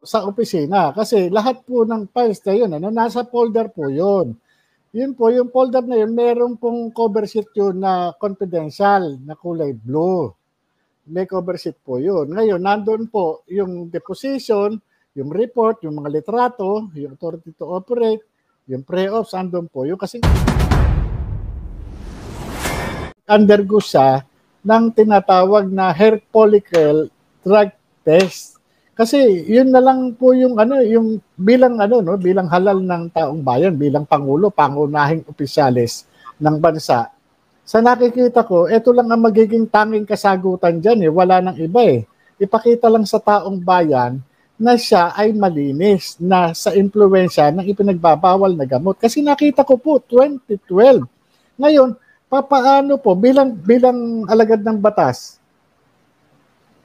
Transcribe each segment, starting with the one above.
sa opisina kasi lahat po ng files na yun, nasa folder po yun. Yun po, yung folder na yun, meron pong cover sheet yun na confidential, na kulay blue. May cover sheet po yun. Ngayon, nandun po yung deposition, yung report, yung mga litrato, yung authority to operate, yung pre-ops, andun po. Yung kasi undergo siya ng tinatawag na hair follicle drug test. Kasi yun na lang po yung yung bilang bilang halal ng taong bayan, bilang pangulo, pangunahing opisyalis ng bansa. Sa nakikita ko, ito lang ang magiging tanging kasagutan diyan wala nang iba Ipakita lang sa taong bayan na siya ay malinis na sa impluwensya ng ipinagbabawal na gamot. Kasi nakita ko po 2012. Ngayon, papaano po bilang alagad ng batas?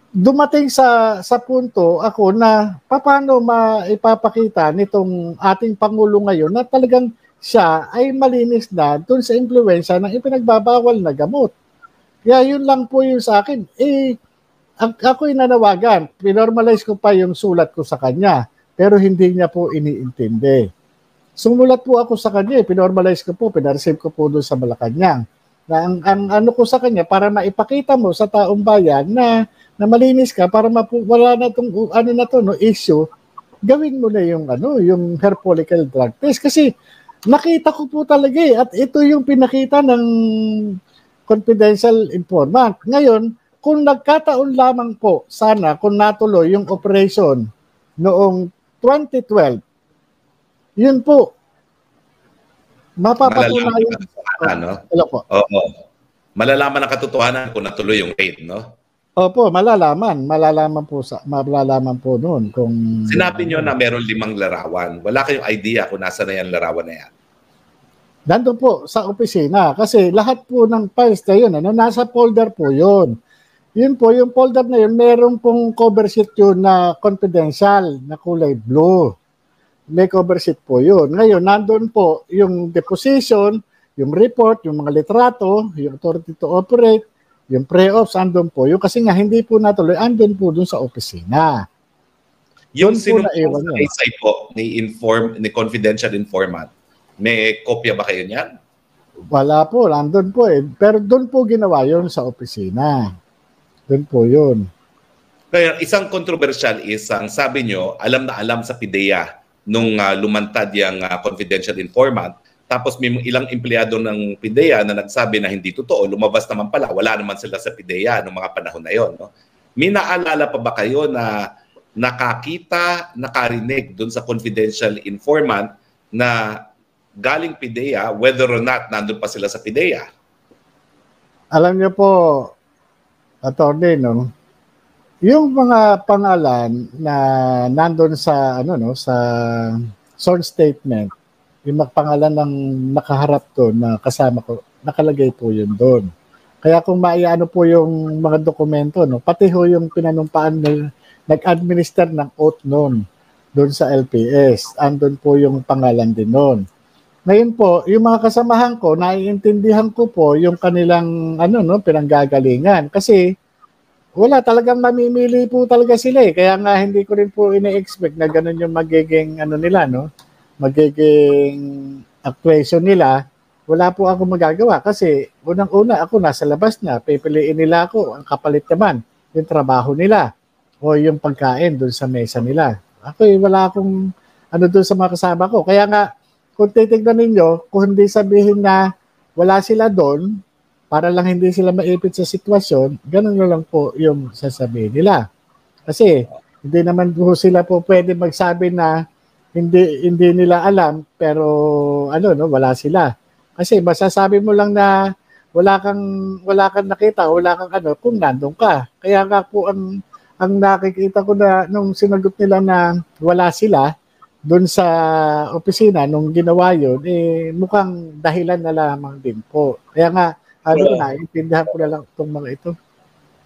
Dumating sa punto ako na paano maipapakita nitong ating Pangulo ngayon na talagang siya ay malinis na doon sa impluwensya ng ipinagbabawal na gamot. Kaya yun lang po yung sa akin. Ako'y nanawagan, pinormalize ko pa yung sulat ko sa kanya, pero hindi niya po iniintindi. Sumulat po ako sa kanya, pinormalize ko po, pinareceive ko po doon sa Malacanang. Na ang ano ko sa kanya, para maipakita mo sa taong bayan na malinis ka, para wala na itong issue, gawin mo na yung hair follicle drug test. Kasi nakita ko po talaga at ito yung pinakita ng confidential informant. Ngayon, kung nagkataon lamang po, sana kung natuloy yung operation noong 2012, yun po, mapapatunayan. Malalaman ang katotohanan kung natuloy yung raid, no? Opo, malalaman po noon kung sinabi niyo na meron 5 larawan. Wala kayong idea kung nasa na yan larawan na yan. Nandun po sa opisina kasi lahat po ng files na yun, nasa folder po yun. Yun po, yung folder na yun, meron pong cover sheet yun na confidential, na kulay blue. May cover sheet po yun. Ngayon, nandun po yung deposition, yung report, yung mga litrato, yung authority to operate, yung pre-ops, andun po. Yung kasi nga, hindi po natuloy, andun po dun sa opisina. Yung sinumpong sa po ni confidential informant, may kopya ba kayo niyan? Wala po, andun po Pero dun po ginawa yun sa opisina. Dun po yun. Kaya isang controversial is, ang sabi nyo, alam na alam sa PIDEA nung lumantad yung confidential informant. Tapos may ilang empleyado ng PIDEA na nagsabi na hindi totoo. Lumabas naman pala, wala naman sila sa PIDEA noong mga panahon na yon. No? May naalala pa ba kayo na nakakita, nakarinig doon sa confidential informant na galing PIDEA, whether or not nandun pa sila sa PIDEA? Alam niyo po, attorney, no? Yung mga pangalan na nandun sa sa source statement, yung pangalan ng nakaharap doon na kasama ko, nakalagay po yun doon. Kaya kung maiano po yung mga dokumento, pati ho yung pinanumpaan na nag-administer ng oath noon doon sa LPS, andun po yung pangalan din noon. Ngayon po, yung mga kasamahan ko, naiintindihan ko po yung kanilang pinanggagalingan. Kasi wala, talagang mamimili po talaga sila Kaya nga hindi ko rin po ine-expect na ganun yung magiging nila, magiging actuation nila. Wala po ako magagawa kasi unang-una ako nasa labas na, pipiliin nila ako, ang kapalit naman yung trabaho nila o yung pagkain doon sa mesa nila. Ako wala akong doon sa mga kasama ko. Kaya nga, kung titignan ninyo, kung hindi sabihin na wala sila doon, para lang hindi sila maipit sa sitwasyon, ganun na lang po yung sasabihin nila. Kasi hindi naman po sila po pwede magsabi na hindi nila alam, pero wala sila. Kasi masasabi mo lang na wala kang nakita, wala kang kung nandun ka. Kaya nga po ang nakikita ko na nung sinagot nila na wala sila doon sa opisina nung ginawa yun, mukhang dahilan na lamang din po. Kaya nga, naiintindihan ko na lang itong mga ito.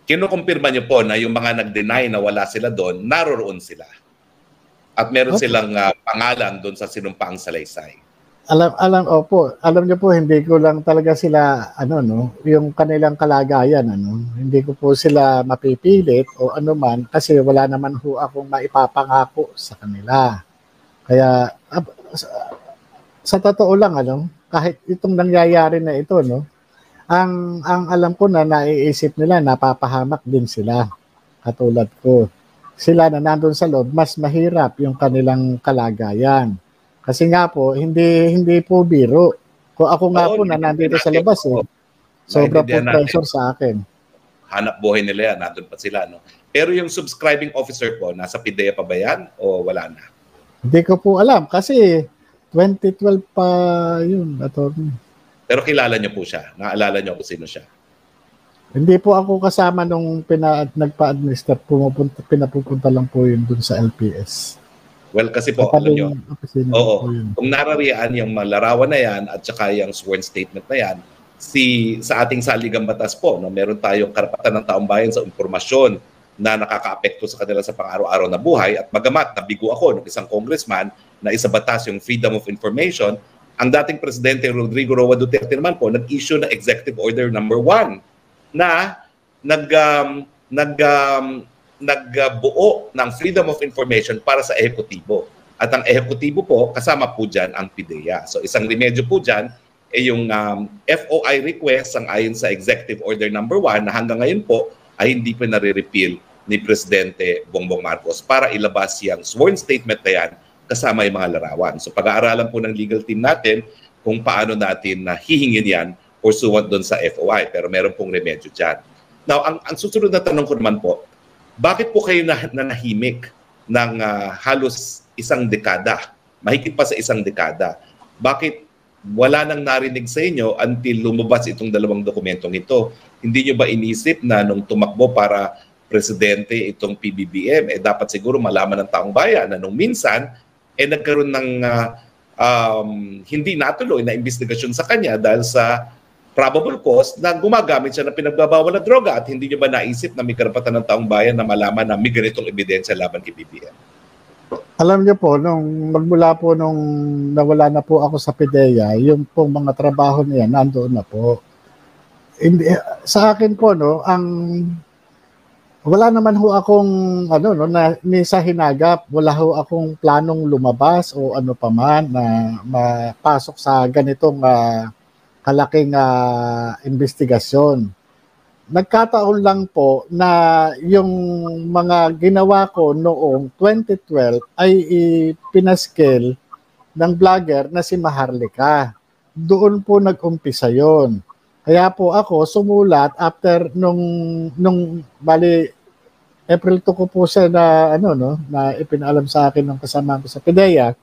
Kinukumpirma niyo po na yung mga nag-deny na wala sila doon, naroroon sila. At meron silang pangalan doon sa sinumpaang salaysay. Alam niyo po, hindi ko lang talaga sila, yung kanilang kalagayan, hindi ko po sila mapipilit o ano man, kasi wala naman ho akong maipapangako sa kanila. Kaya, sa totoo lang, kahit itong nangyayari na ito, ang alam ko na naiisip nila, napapahamak din sila, katulad ko. Sila na nandun sa loob, mas mahirap yung kanilang kalagayan. Kasi nga po, hindi po biro. Kung ako nga po na nandito sa labas, sobra po pressure sa akin. Hanap buhay nila yan, nandun pa sila. No? Pero yung subscribing officer po, nasa PIDEA pa ba yan o wala na? Hindi ko po alam kasi 2012 pa yun, attorney. Pero kilala niyo po siya? Naalala niyo kung sino siya? Hindi po ako kasama nung nagpa-administer. Pinapupunta lang po yun dun sa LPS. Well, kasi po, alam nyo, kung narariyan yung larawan na yan at saka yung sworn statement na yan, sa ating saligang batas po, meron tayong karapatan ng taong bayan sa impormasyon na nakakaapekto sa kanila sa pang-araw-araw na buhay. At bagamat nabigo ako ng isang congressman na isa batas yung Freedom of Information, ang dating Presidente Rodrigo Roa Duterte naman po nag-issue ng Executive Order number 1 na nagbuo ng Freedom of Information para sa ehekutibo. At ang ehekutibo po, kasama po dyan ang PIDEA. So isang remedyo po dyan ay yung FOI request ang ayon sa Executive Order number 1 na hanggang ngayon po ay hindi pa nare-repeal ni Presidente Bongbong Marcos para ilabas yung sworn statement na yan kasama yung mga larawan. So pag-aaralan po ng legal team natin kung paano natin hihingin yan pursuant doon sa FOI. Pero meron pong remedyo dyan. Now, ang susunod na tanong ko naman po, bakit po kayo nanahimik ng halos isang dekada? Mahigit pa sa isang dekada. Bakit wala nang narinig sa inyo until lumabas itong dalawang dokumentong ito? Hindi nyo ba inisip na nung tumakbo para presidente itong PBBM, dapat siguro malaman ng taong bayan na nung minsan, nagkaroon ng hindi natuloy na investigasyon sa kanya dahil sa probable cause na gumagamit siya ng pinagbabawal na droga at hindi niyo ba naisip na may karapatan ng taong bayan na malaman na may ganitong ebidensya laban kay BBM? Alam niyo po, magmula po nung nawala na po ako sa PIDEA, yung pong mga trabaho niya, nandoon na po. Sa akin po, wala naman ho akong, ni sa hinagap, wala ho akong planong lumabas o ano pa man na mapasok sa ganitong kalaking investigasyon. Nagkataon lang po na yung mga ginawa ko noong 2012 ay pinascale ng vlogger na si Maharlika. Doon po nag-umpisa yon. Kaya po ako sumulat after nung bali April 2 ko po siya na na ipinaalam sa akin ng kasama ko sa PIDEA.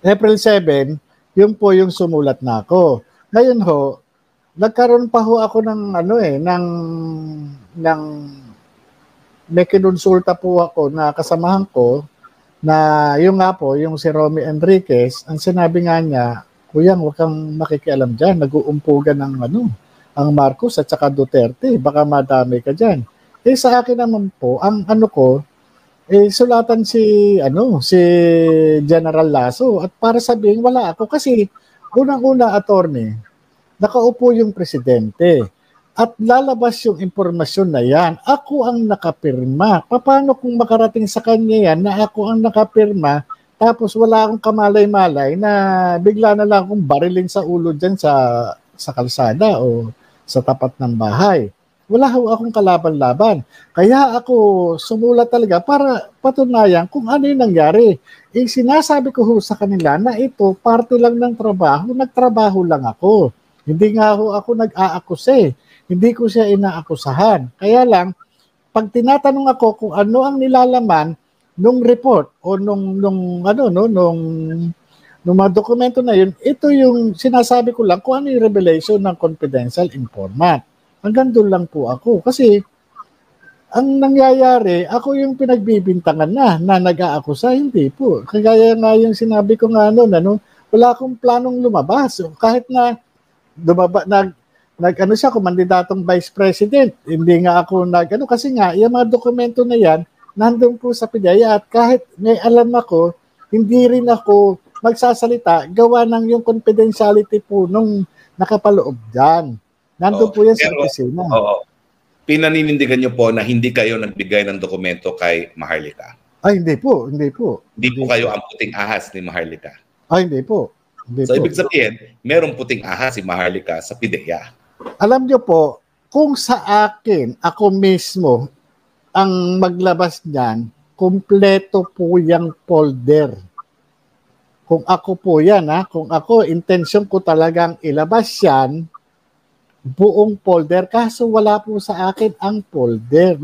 April 7, yun po yung sumulat na ako. Ngayon ho, nagkaroon pa ho ako ng may kinonsulta po ako na kasamahan ko na yung nga po, yung si Romy Enriquez, ang sinabi nga niya, Kuya, huwag kang makikialam dyan, nag-uumpugan ng ang Marcos at saka Duterte, baka madami ka dyan. Sa akin naman po, ang sulatan si General Lasso at para sabihin wala ako kasi unang-una, attorney, nakaupo yung presidente at lalabas yung impormasyon na yan. Ako ang nakapirma. Paano kung makarating sa kanya yan na ako ang nakapirma tapos wala akong kamalay-malay na bigla na lang akong barilin sa ulo dyan sa kalsada o sa tapat ng bahay. Wala akong kalaban-laban. Kaya ako sumulat talaga para patunayan kung ano yung nangyari. Sinasabi ko sa kanila na ito, parte lang ng trabaho, nagtrabaho lang ako. Hindi nga ako nag-aakuse. Hindi ko siya inaakusahan. Kaya lang, pag tinatanong ako kung ano ang nilalaman nung report o nung mga dokumento na yun, ito yung sinasabi ko lang kung ano yung revelation ng confidential informant. Hanggang doon lang po ako. Kasi ang nangyayari, ako yung pinagbibintangan na nag-aakusa, hindi po. Kagaya nga yung sinabi ko nga wala akong planong lumabas. Kahit na siya, kumandidatong vice president, hindi nga ako kasi nga, yung mga dokumento na yan, nandun po sa PIDEA at kahit may alam ako, hindi rin ako magsasalita, gawa ng yung confidentiality po nung nakapaloob dyan. Nandun po yan sa opisina. Oo. Pinaninindigan niyo po na hindi kayo nagbigay ng dokumento kay Maharlika? Ay, hindi po. Hindi po. Hindi po kayo ang puting ahas ni Maharlika? Ay, hindi po. So, ibig sabihin, merong puting ahas si Maharlika sa PIDEA. Alam niyo po, kung sa akin, ako mismo, ang maglabas niyan, kumpleto po yung folder. Kung ako po yan, kung ako, intensyon ko talagang ilabas yan, buong folder. Kaso wala po sa akin ang folder.